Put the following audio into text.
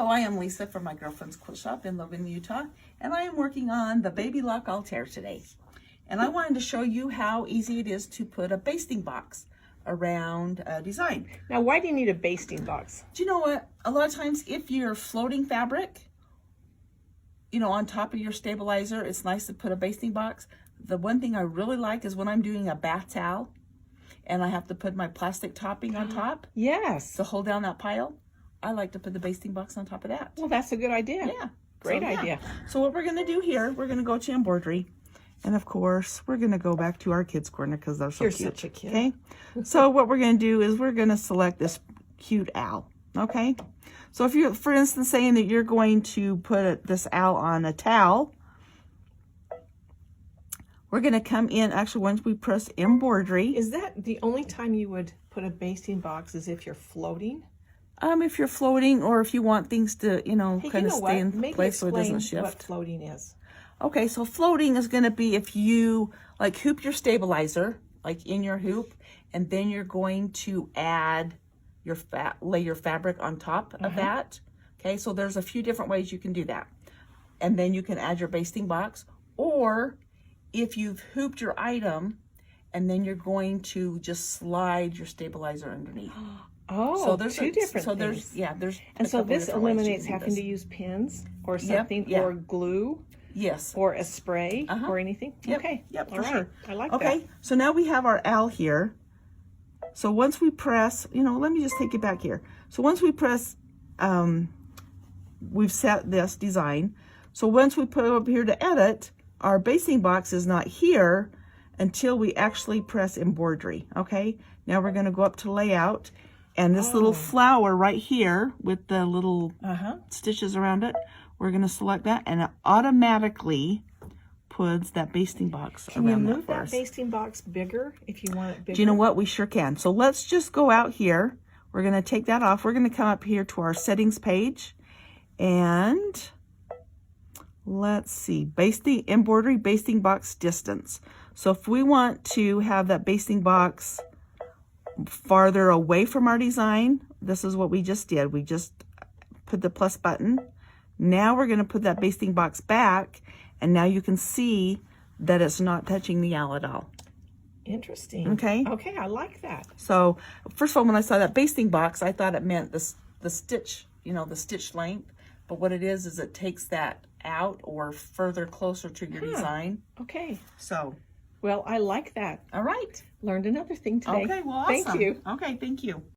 Hello, I am Lisa from my girlfriend's quilt shop in Logan, Utah, and I am working on the baby Lock Altair today. And I wanted to show you how easy it is to put a basting box around a design. Now, why do you need a basting box? Do you know what? A lot of times if you're floating fabric, you know, on top of your stabilizer, it's nice to put a basting box. The one thing I really like is when I'm doing a bath towel and I have to put my plastic topping on top. Yes. To hold down that pile. I like to put the basting box on top of that. Well, that's a good idea. Yeah. Great idea. So what we're going to do here, we're going to go to embroidery. And of course, we're going to go back to our kids' corner because they're so You're cute. such a kid. Okay. So what we're going to do is we're going to select this cute owl. Okay. So if you're, for instance, saying that you're going to put this owl on a towel, we're going to come in, actually, once we press embroidery. Is that the only time you would put a basting box is if you're floating? If you're floating or if you want things to, you know, kind of stay in place so it doesn't shift. What floating is. Okay, so floating is going to be if you like hoop your stabilizer, like in your hoop, and then you're going to add your lay your fabric on top of that. Okay, so there's a few different ways you can do that. And then you can add your basting box, or if you've hooped your item and then you're going to just slide your stabilizer underneath. Oh, so there's two different things. There's and so this eliminates having to use pins or something or glue. Yes. Or a spray or anything. Yep. Okay. Yep. All For right. sure. I like that. Okay. So now we have our owl here. So once we press, you know, let me just take it back here. So once we press, we've set this design. So once we put it up here to edit, our basting box is not here until we actually press embroidery. Okay. Now we're going to go up to layout. And this little flower right here with the little stitches around it, we're going to select that, and it automatically puts that basting box around that. Can you move that basting box bigger if you want it bigger? Do you know what? We sure can. So let's just go out here. We're going to take that off. We're going to come up here to our settings page, and let's see, basting embroidery basting box distance. So if we want to have that basting box farther away from our design, this is what we just did. We just put the plus button. Now we're going to put that basting box back, and now you can see that it's not touching the owl at all. Interesting. Okay. Okay, I like that. So first of all, when I saw that basting box, I thought it meant the stitch, you know, the stitch length. But what it is it takes that out or further closer to your design. Okay. So. Well, I like that. All right. Learned another thing today. Okay, well, awesome. Thank you. Okay, thank you.